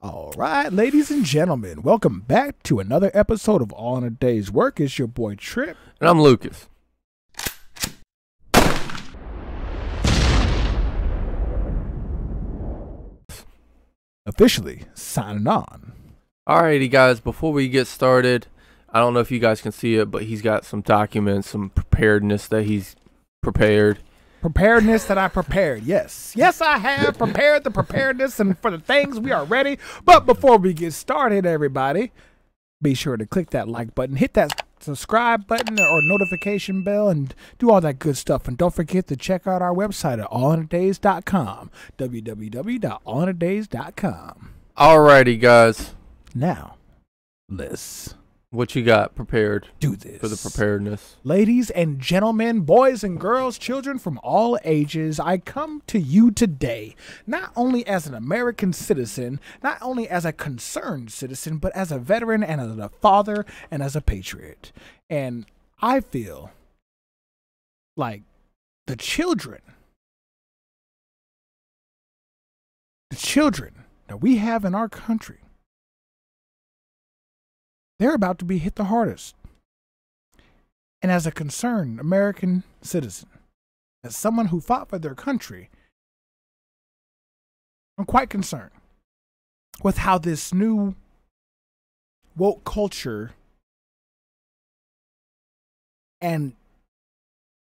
All right, ladies and gentlemen, welcome back to another episode of All in a Day's Work. It's your boy Trip. And I'm Lucas. Officially signing on. Alrighty, guys, before we get started, I don't know if you guys can see it, but he's got some documents, some preparedness that he's prepared. Preparedness that I prepared, yes. Yes, I have prepared the preparedness and for the things we are ready. But before we get started, everybody, be sure to click that like button, hit that subscribe button or notification bell, and do all that good stuff. And don't forget to check out our website at allinadays.com, www.allinadays.com. Alrighty, guys. Now, let's What you got prepared do this. for the preparedness? Ladies and gentlemen, boys and girls, children from all ages, I come to you today, not only as an American citizen, not only as a concerned citizen, but as a veteran and as a father and as a patriot. And I feel like the children that we have in our country, they're about to be hit the hardest. And as a concerned American citizen, as someone who fought for their country, I'm quite concerned with how this new woke culture, and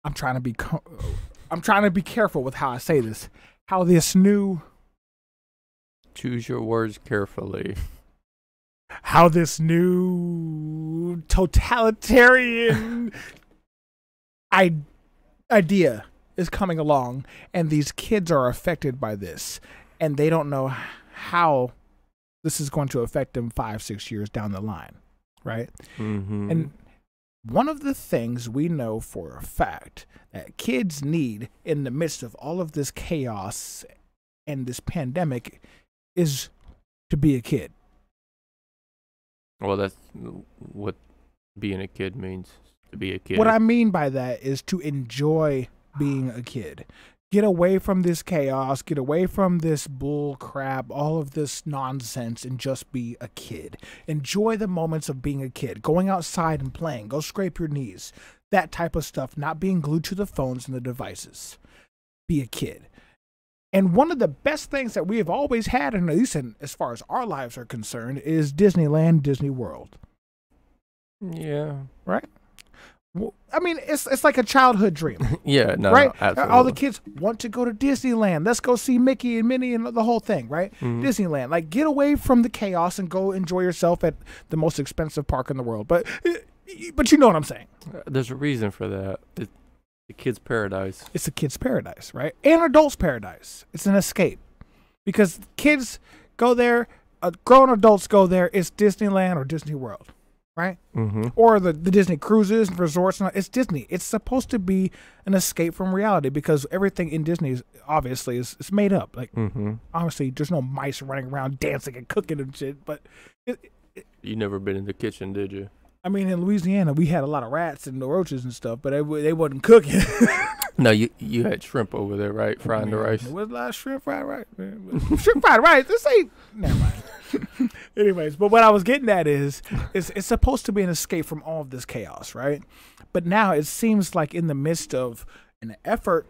I'm trying to be careful with how I say this, how this new Choose your words carefully. how this new totalitarian idea is coming along, and these kids are affected by this, and they don't know how this is going to affect them 5-6 years down the line, right? Mm-hmm. And one of the things we know for a fact that kids need in the midst of all of this chaos and this pandemic is to be a kid. Well, that's what being a kid means, to be a kid. What I mean by that is to enjoy being a kid. Get away from this chaos, get away from this bull crap, all of this nonsense, and just be a kid. Enjoy the moments of being a kid, going outside and playing, go scrape your knees, that type of stuff, not being glued to the phones and the devices. Be a kid. And one of the best things that we have always had, and at least as far as our lives are concerned, is Disneyland, Disney World. Yeah. Right? Well, I mean, it's like a childhood dream. Yeah, no, right? no, absolutely. All the kids want to go to Disneyland. Let's go see Mickey and Minnie and the whole thing, right? Mhm. Disneyland. Like, get away from the chaos and go enjoy yourself at the most expensive park in the world. But you know what I'm saying. There's a reason for that. It's the kid's paradise. It's a kid's paradise, right? And adults' paradise. It's an escape. Because kids go there, grown adults go there. It's Disneyland or Disney World, right? Mm-hmm. Or the Disney cruises and resorts. And it's Disney. It's supposed to be an escape from reality because everything in Disney is obviously is made up. Like, honestly, there's no mice running around dancing and cooking and shit. But You never been in the kitchen, did you? I mean, in Louisiana, we had a lot of rats and roaches and stuff, but they wasn't cooking. No, you had shrimp over there, right? Frying the rice. There was a lot of shrimp fried rice. Shrimp fried rice. This ain't. Never mind. Anyways, but what I was getting at is it's supposed to be an escape from all of this chaos, right? But now it seems like in the midst of an effort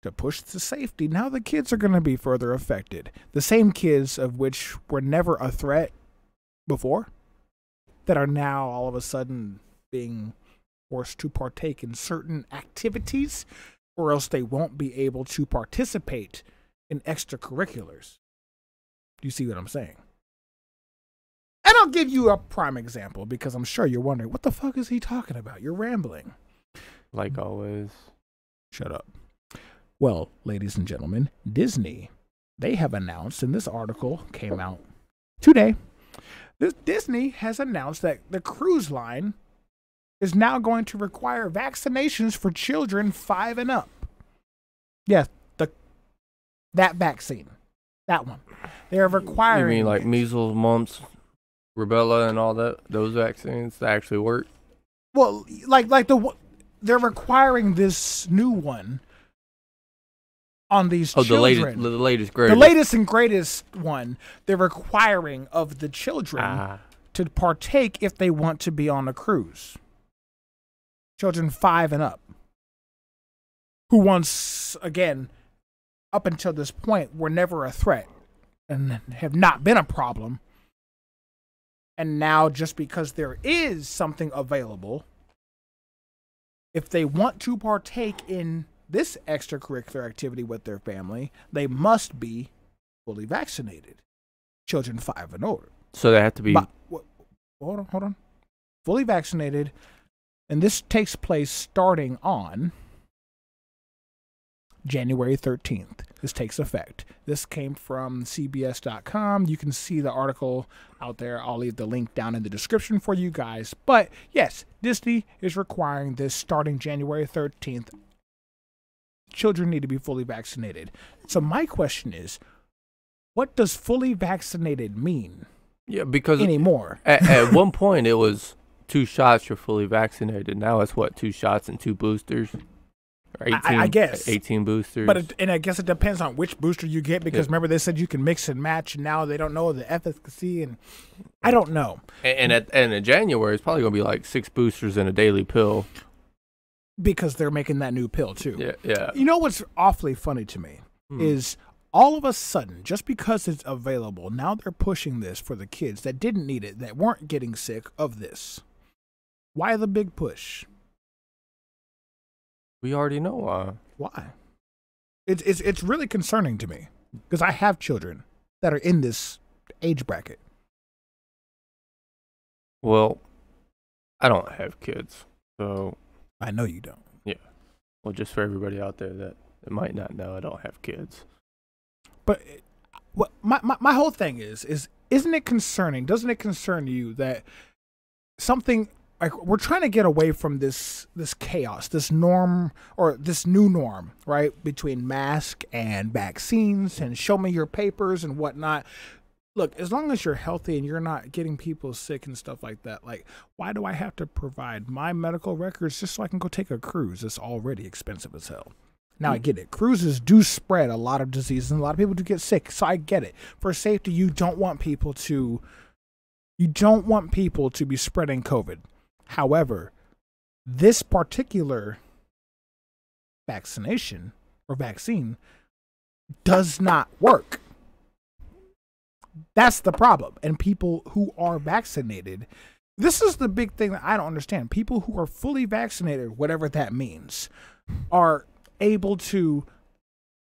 to push to safety, now the kids are going to be further affected. The same kids of which were never a threat before, that are now all of a sudden being forced to partake in certain activities, or else they won't be able to participate in extracurriculars. Do you see what I'm saying? And I'll give you a prime example because I'm sure you're wondering, what the fuck is he talking about? You're rambling. Like always. Shut up. Well, ladies and gentlemen, Disney, they have announced, and this article came out today, Disney has announced that the cruise line is now going to require vaccinations for children 5 and up. Yes, that vaccine. That one. They're requiring. You mean like measles, mumps, rubella, and all that? Those vaccines that actually work? Well, they're requiring this new one on these Oh, children. the latest, The greatest. latest and greatest one, they're requiring of the children to partake if they want to be on a cruise. Children 5 and up. Who once, again, up until this point, were never a threat and have not been a problem. And now, just because there is something available, if they want to partake in this extracurricular activity with their family, they must be fully vaccinated. Children 5 and older. So they have to be. Hold on. Fully vaccinated. And this takes place starting on January 13th. This takes effect. This came from CBS.com. You can see the article out there. I'll leave the link down in the description for you guys. But yes, Disney is requiring this starting January 13th. Children need to be fully vaccinated. So my question is, what does fully vaccinated mean? Yeah, because anymore. At one point it was 2 shots, you're fully vaccinated. Now it's what, 2 shots and 2 boosters? Or 18, I guess 18 boosters. But and I guess it depends on which booster you get, because remember they said you can mix and match, and now they don't know the efficacy, and I don't know. And in January it's probably gonna be like 6 boosters and a daily pill. Because they're making that new pill too. Yeah. You know what's awfully funny to me is all of a sudden, just because it's available, now they're pushing this for the kids that didn't need it, that weren't getting sick of this. Why the big push? We already know why. Why? It's really concerning to me, because I have children that are in this age bracket. Well, I don't have kids, so I know you don't. Yeah. Well, just for everybody out there that might not know, I don't have kids. But what my whole thing is isn't it concerning? Doesn't it concern you that something like we're trying to get away from this chaos, this norm, or this new norm, right? Between mask and vaccines and show me your papers and whatnot. Look, as long as you're healthy and you're not getting people sick and stuff like that, like, why do I have to provide my medical records just so I can go take a cruise? It's already expensive as hell. Now, I get it. Cruises do spread a lot of diseases, and a lot of people do get sick, so I get it. For safety, you don't want people to be spreading COVID. However, this particular vaccination or vaccine does not work. That's the problem. And people who are vaccinated, this is the big thing that I don't understand. People who are fully vaccinated, whatever that means, are able to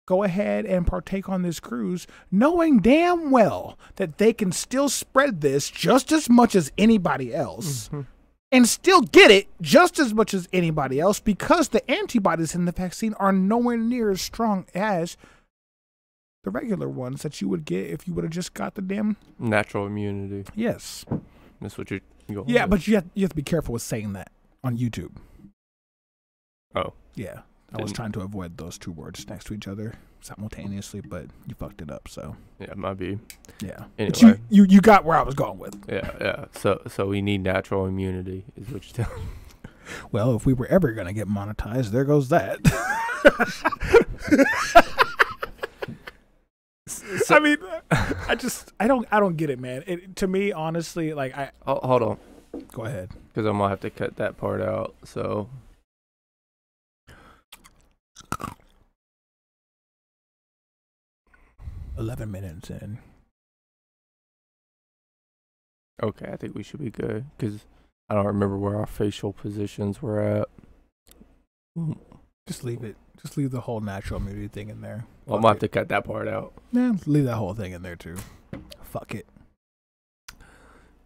go ahead and partake on this cruise, knowing damn well that they can still spread this just as much as anybody else. And still get it just as much as anybody else, because the antibodies in the vaccine are nowhere near as strong as the regular ones that you would get if you would have just got the damn natural immunity. Yes. That's what you're going Yeah, with. but you have to be careful with saying that on YouTube. Oh. Yeah. I was trying to avoid those 2 words next to each other simultaneously, but you fucked it up, so. Yeah, it might be. Yeah. Anyway. But you got where I was going with. Yeah. So we need natural immunity, is what you're telling me. Well, if we were ever going to get monetized, there goes that. I mean, I don't get it, man. To me, honestly, like Hold on. Go ahead. Because I'm going to have to cut that part out, so. 11 minutes in. Okay, I think we should be good, because I don't remember where our facial positions were at. Just leave it. Just leave the whole natural immunity thing in there. Well, I'm going to have to cut that part out. Yeah, leave that whole thing in there, too. Fuck it.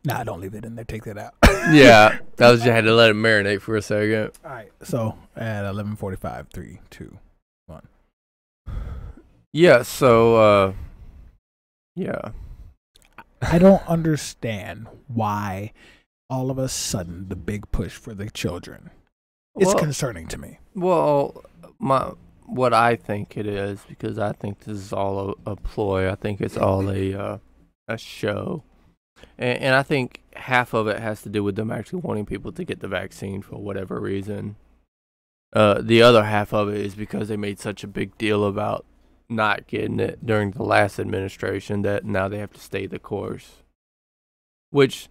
Nah, don't leave it in there. Take that out. Yeah, that was just had to let it marinate for a second. All right. So at 11:45, 3, 2, 1. Yeah. So, yeah. I don't understand why all of a sudden the big push for the children. It's concerning to me. Well, what I think it is, because I think this is all a ploy. I think it's all a show. And I think half of it has to do with them actually wanting people to get the vaccine for whatever reason. The other half of it is because they made such a big deal about not getting it during the last administration that now they have to stay the course, which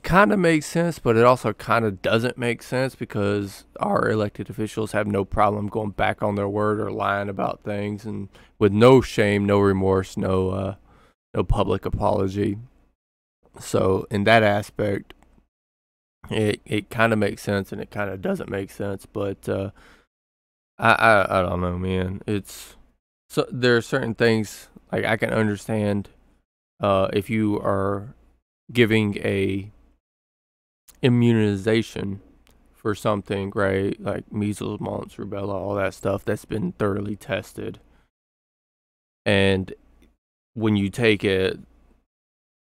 kind of makes sense, but it also kind of doesn't make sense because our elected officials have no problem going back on their word or lying about things, and with no shame, no remorse, no public apology. So in that aspect, it kind of makes sense and it kind of doesn't make sense. But I don't know, man. So there are certain things like I can understand if you are giving a immunization for something, right? Like measles, mumps, rubella, all that stuff that's been thoroughly tested. And when you take it,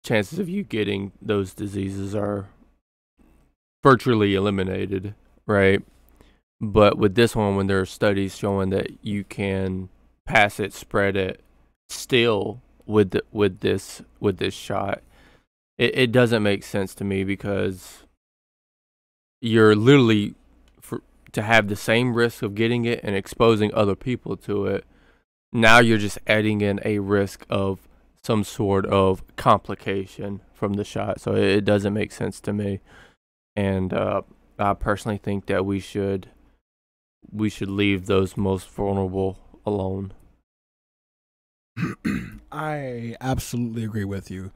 chances of you getting those diseases are virtually eliminated, right? But with this one, when there are studies showing that you can pass it, spread it, still with this shot, it doesn't make sense to me because you're literally to have the same risk of getting it and exposing other people to it. Now you're just adding in a risk of some sort of complication from the shot. So it doesn't make sense to me. And I personally think that we should leave those most vulnerable alone. I absolutely agree with you.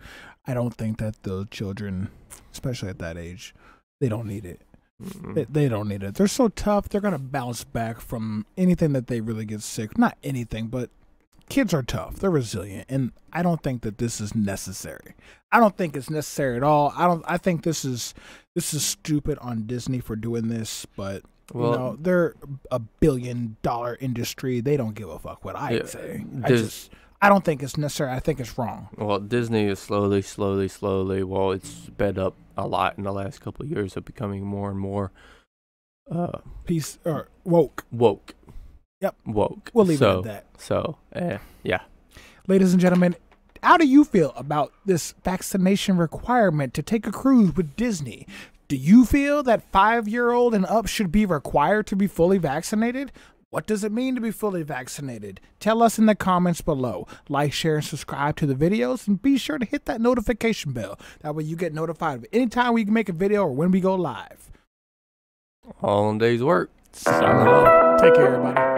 I don't think that the children, especially at that age, they don't need it. They don't need it. They're so tough. They're going to bounce back from anything that they really get sick. Not anything, but kids are tough. They're resilient. And I don't think that this is necessary. I don't think it's necessary at all. I think this is stupid on Disney for doing this, but well, you know, they're a $1 billion industry. They don't give a fuck what I say. I don't think it's necessary. I think it's wrong. Well, Disney is slowly, well, it's sped up a lot in the last couple of years of becoming more and more woke. Yep. Woke. We'll leave it at that. So, yeah. Ladies and gentlemen, how do you feel about this vaccination requirement to take a cruise with Disney? Do you feel that 5-year-old and up should be required to be fully vaccinated? What does it mean to be fully vaccinated? Tell us in the comments below. Like, share, and subscribe to the videos, and be sure to hit that notification bell. That way you get notified of any time we make a video or when we go live. All in day's work. Take care, everybody.